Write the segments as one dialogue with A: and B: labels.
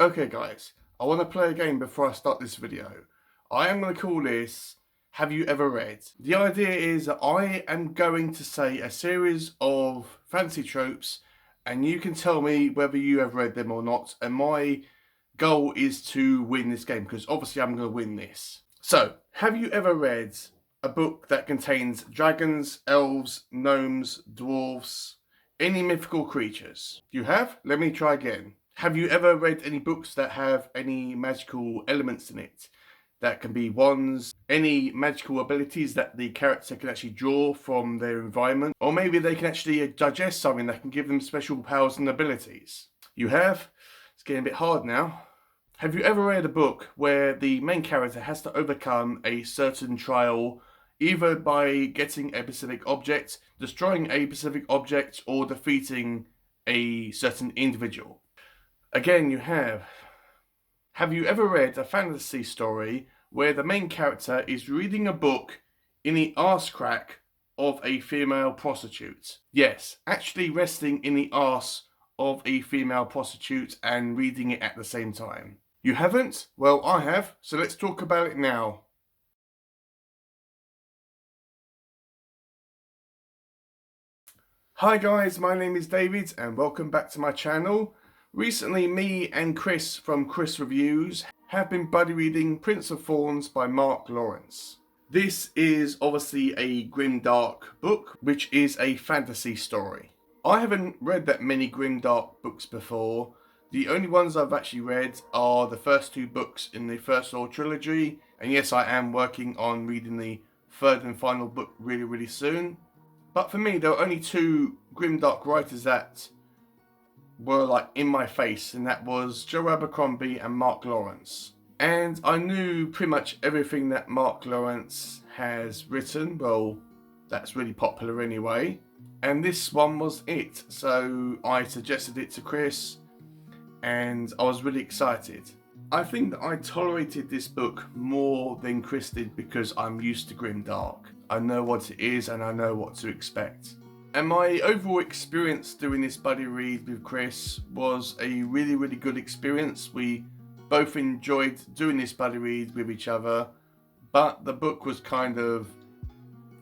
A: Okay guys, I want to play a game before I start this video. I am going to call this Have You Ever Read? The idea is that I am going to say a series of fantasy tropes and you can tell me whether you have read them or not, and my goal is to win this game because obviously I'm going to win this. So, have you ever read a book that contains dragons, elves, gnomes, dwarves, any mythical creatures? You have? Let me try again. Have you ever read any books that have any magical elements in it? That can be wands, any magical abilities that the character can actually draw from their environment, or maybe they can actually digest something that can give them special powers and abilities. You have? It's getting a bit hard now. Have you ever read a book where the main character has to overcome a certain trial, either by getting a specific object, destroying a specific object, or defeating a certain individual? Again, you have. Have you ever read a fantasy story where the main character is reading a book in the arse crack of a female prostitute? Yes, actually resting in the arse of a female prostitute and reading it at the same time. You haven't? Well, I have, so let's talk about it now. Hi guys, my name is David and welcome back to my channel. Recently, me and Kris from Kris Reviews have been buddy reading Prince of Thorns by Mark Lawrence. This is obviously a grimdark book, which is a fantasy story. I haven't read that many grimdark books before. The only ones I've actually read are the first two books in the First Law trilogy, and yes, I am working on reading the third and final book really soon. But for me, there are only two grimdark writers that were like in my face, and that was Joe Abercrombie and Mark Lawrence. And I knew pretty much everything that Mark Lawrence has written. Well, that's really popular anyway. And this one was it. So I suggested it to Kris and I was really excited. I think that I tolerated this book more than Kris did because I'm used to grimdark. I know what it is and I know what to expect. And my overall experience doing this buddy read with Kris was a really good experience. We both enjoyed doing this buddy read with each other, but the book was kind of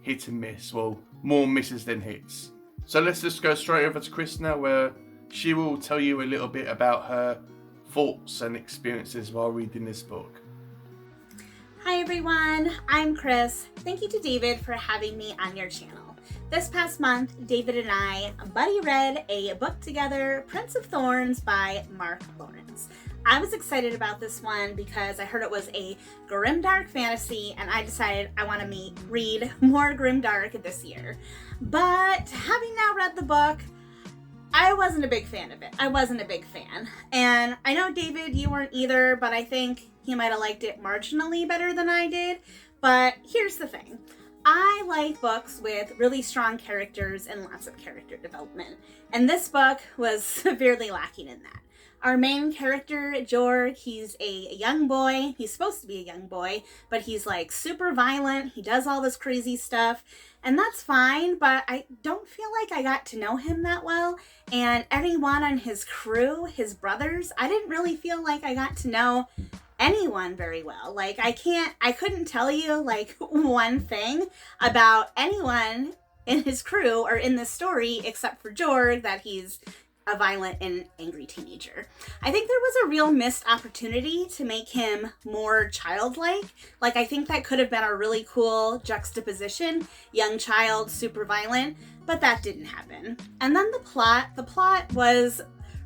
A: hit and miss. Well, more misses than hits. So let's just go straight over to Kris now, where she will tell you a little bit about her thoughts and experiences while reading this book.
B: Hi everyone, I'm Kris. Thank you to David for having me on your channel. This past month, David and I buddy read a book together, Prince of Thorns by Mark Lawrence. I was excited about this one because I heard it was a grimdark fantasy and I decided I want to read more grimdark this year. But having now read the book, I wasn't a big fan of it. I wasn't a big fan. And I know, David, you weren't either, but I think he might have liked it marginally better than I did. But here's the thing. I like books with really strong characters and lots of character development. And this book was severely lacking in that. Our main character, Jorg, he's a young boy. He's supposed to be a young boy, but he's like super violent. He does all this crazy stuff. And that's fine, but I don't feel like I got to know him that well. And everyone on his crew, his brothers, I didn't really feel like I got to know anyone very well. Like I couldn't tell you like one thing about anyone in his crew or in this story except for Jorg, that he's a violent and angry teenager. I think there was a real missed opportunity to make him more childlike. Like I think that could have been a really cool juxtaposition, young child, super violent, but that didn't happen. And then the plot was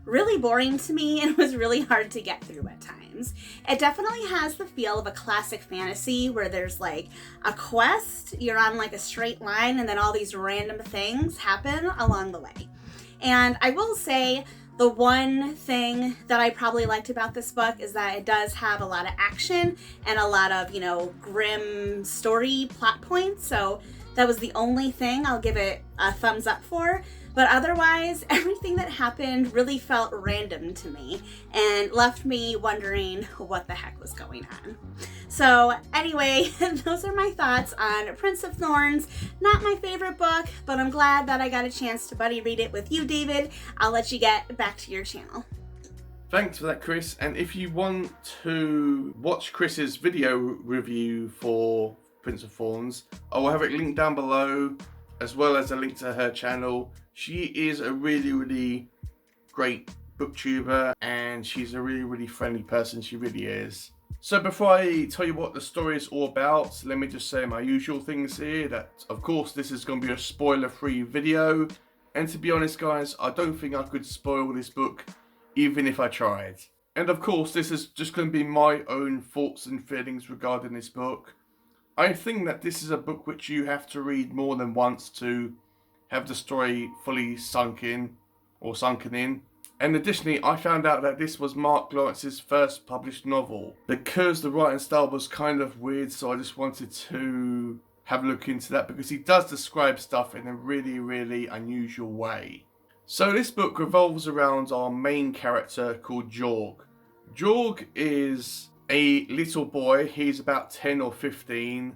B: really boring to me and was really hard to get through at times. It definitely has the feel of a classic fantasy where there's like a quest, you're on like a straight line, and then all these random things happen along the way. And I will say the one thing that I probably liked about this book is that it does have a lot of action and a lot of, grim story plot points. So that was the only thing I'll give it a thumbs up for. But otherwise, everything that happened really felt random to me and left me wondering what the heck was going on. So anyway, those are my thoughts on Prince of Thorns. Not my favorite book, but I'm glad that I got a chance to buddy read it with you, David. I'll let you get back to your channel.
A: Thanks for that, Kris. And if you want to watch Kris's video review for Prince of Thorns, I will have it linked down below, as well as a link to her channel. She is a really great booktuber, and she's a really friendly person. She really is. So before I tell you what the story is all about, let me just say my usual things here, that of course this is going to be a spoiler-free video, and to be honest guys, I don't think I could spoil this book even if I tried. And of course this is just going to be my own thoughts and feelings regarding this book. I think that this is a book which you have to read more than once to have the story fully sunken in. And additionally, I found out that this was Mark Lawrence's first published novel. Because the writing style was kind of weird, so I just wanted to have a look into that, because he does describe stuff in a really unusual way. So this book revolves around our main character called Jorg. Jorg is a little boy. He's about 10 or 15,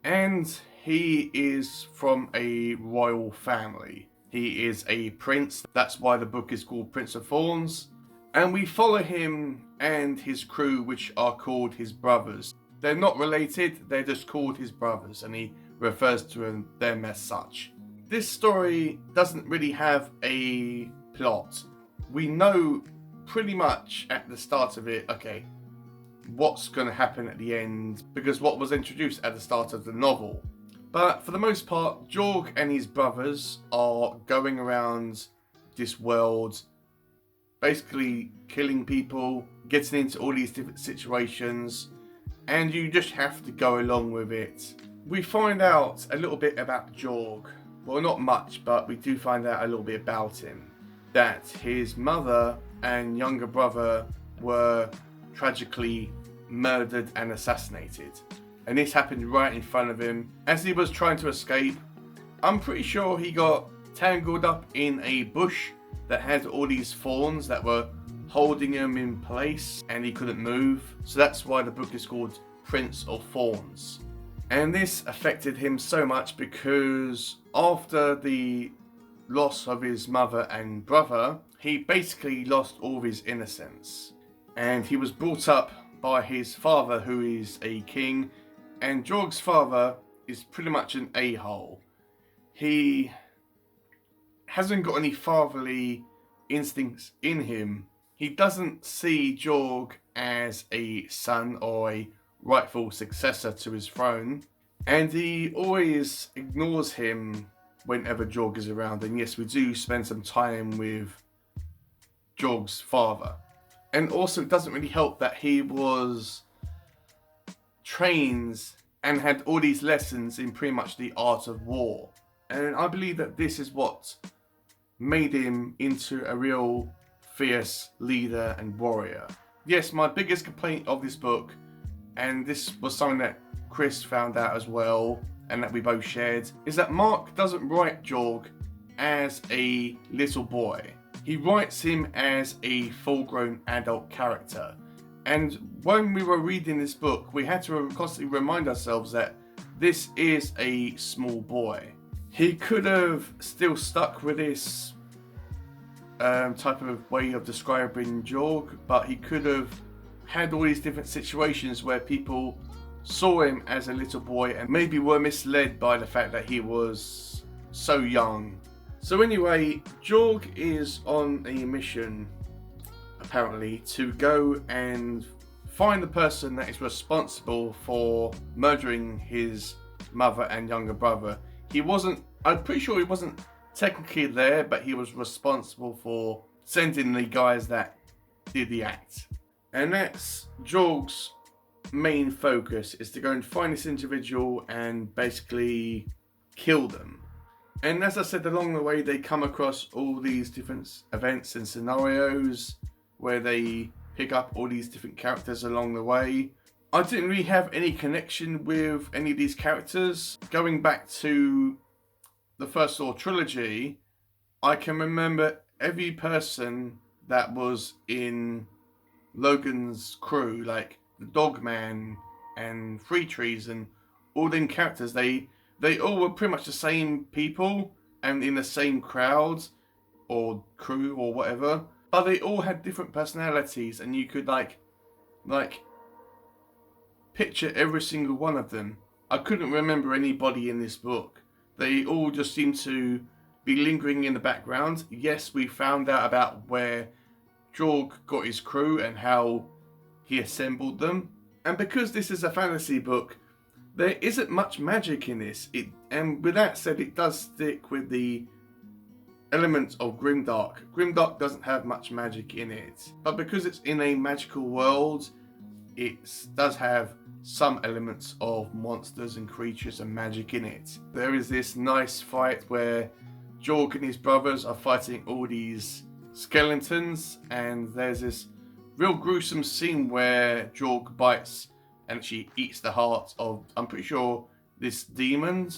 A: and he is from a royal family. He is a prince. That's why the book is called Prince of Thorns. And we follow him and his crew, which are called his brothers. They're not related, they're just called his brothers, and he refers to them as such. This story doesn't really have a plot. We know pretty much at the start of it, okay, what's going to happen at the end, because what was introduced at the start of the novel. But for the most part, Jorg and his brothers are going around this world, basically killing people, getting into all these different situations, and you just have to go along with it. We find out a little bit about Jorg. Well, not much, but we do find out a little bit about him. That his mother and younger brother were tragically murdered and assassinated. And this happened right in front of him as he was trying to escape. I'm pretty sure he got tangled up in a bush that had all these thorns that were holding him in place, and he couldn't move. So that's why the book is called Prince of Thorns. And this affected him so much because after the loss of his mother and brother, he basically lost all of his innocence. And he was brought up by his father, who is a king. And Jorg's father is pretty much an a-hole. He hasn't got any fatherly instincts in him. He doesn't see Jorg as a son or a rightful successor to his throne. And he always ignores him whenever Jorg is around. And yes, we do spend some time with Jorg's father. And also it doesn't really help that he was trained and had all these lessons in pretty much the art of war. And I believe that this is what made him into a real fierce leader and warrior. Yes, my biggest complaint of this book, and this was something that Kris found out as well, and that we both shared, is that Mark doesn't write Jorg as a little boy. He writes him as a full-grown adult character. And when we were reading this book, we had to constantly remind ourselves that this is a small boy. He could have still stuck with this type of way of describing Jorg, but he could have had all these different situations where people saw him as a little boy and maybe were misled by the fact that he was so young. So anyway, Jorg is on a mission, apparently, to go and find the person that is responsible for murdering his mother and younger brother. I'm pretty sure he wasn't technically there, but he was responsible for sending the guys that did the act. And that's Jorg's main focus, is to go and find this individual and basically kill them. And as I said, along the way they come across all these different events and scenarios where they pick up all these different characters along the way. I didn't really have any connection with any of these characters. Going back to the first trilogy, I can remember every person that was in Logan's crew, like the Dogman and Three Trees and all them characters. They all were pretty much the same people and in the same crowd or crew or whatever. but they all had different personalities, and you could like picture every single one of them. I couldn't remember anybody in this book. They all just seemed to be lingering in the background. Yes, we found out about where Jorg got his crew and how he assembled them. And because this is a fantasy book, there isn't much magic in this. And with that said, it does stick with the elements of grimdark. Grimdark doesn't have much magic in it, but because it's in a magical world, it does have some elements of monsters and creatures and magic in it. There is this nice fight where Jorg and his brothers are fighting all these skeletons, and there's this real gruesome scene where Jorg bites and she eats the heart of, I'm pretty sure, this demon.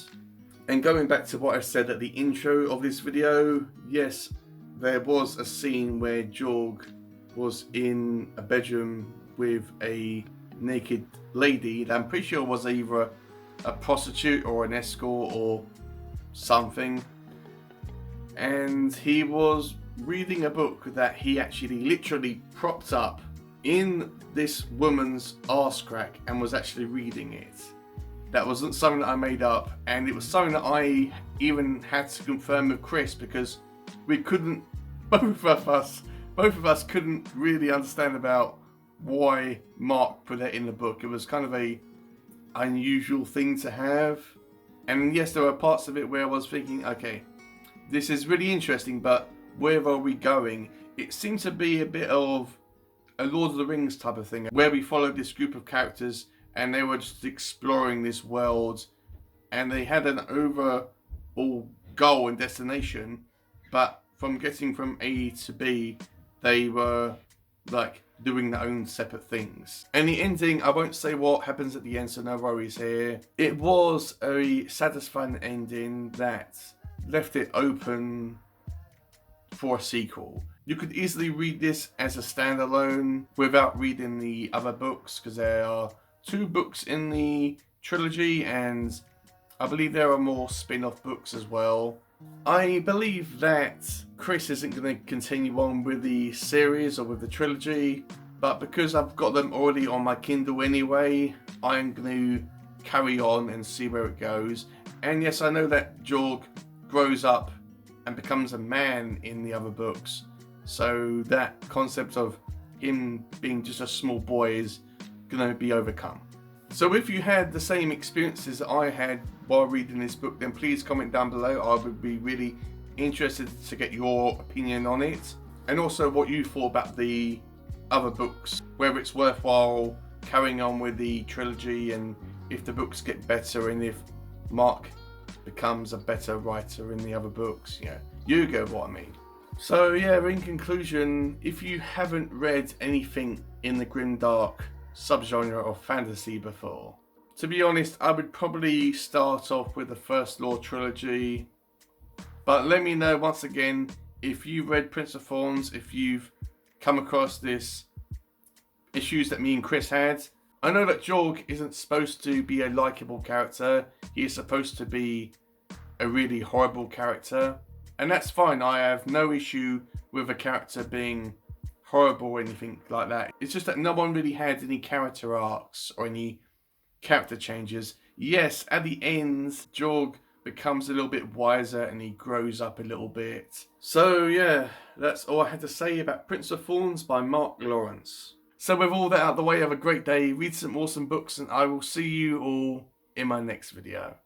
A: And going back to what I said at the intro of this video, yes, there was a scene where Jorg was in a bedroom with a naked lady that I'm pretty sure was either a prostitute or an escort or something. And he was reading a book that he actually literally propped up in this woman's arse crack and was actually reading it. That wasn't something that I made up, and it was something that I even had to confirm with Kris, because we couldn't, both of us couldn't really understand about why Mark put that in the book. It was kind of a unusual thing to have. And yes, there were parts of it where I was thinking, okay, this is really interesting, but where are we going? It seemed to be a bit of a Lord of the Rings type of thing, where we followed this group of characters and they were just exploring this world, and they had an overall goal and destination, but from getting from A to B, they were like doing their own separate things. And the ending, I won't say what happens at the end, so no worries here. It was a satisfying ending that left it open for a sequel. You could easily read this as a standalone without reading the other books, because there are 2 books in the trilogy, and I believe there are more spin-off books as well. I believe that Kris isn't going to continue on with the series or with the trilogy, but because I've got them already on my Kindle anyway, I'm going to carry on and see where it goes. And yes, I know that Jorg grows up and becomes a man in the other books, so that concept of him being just a small boy is going to be overcome. So if you had the same experiences that I had while reading this book, then please comment down below. I would be really interested to get your opinion on it, and also what you thought about the other books, whether it's worthwhile carrying on with the trilogy, and if the books get better, and if Mark becomes a better writer in the other books. Yeah, you get what I mean. So yeah, in conclusion, if you haven't read anything in the grimdark subgenre of fantasy before, to be honest, I would probably start off with the First Law trilogy. But let me know once again if you've read Prince of Thorns, if you've come across this issues that me and Kris had. I know that Jorg isn't supposed to be a likable character. He is supposed to be a really horrible character. And that's fine. I have no issue with a character being horrible or anything like that. It's just that no one really had any character arcs or any character changes. Yes, at the end, Jorg becomes a little bit wiser and he grows up a little bit. So yeah, that's all I had to say about Prince of Thorns by Mark Lawrence. So with all that out of the way, have a great day, read some awesome books, and I will see you all in my next video.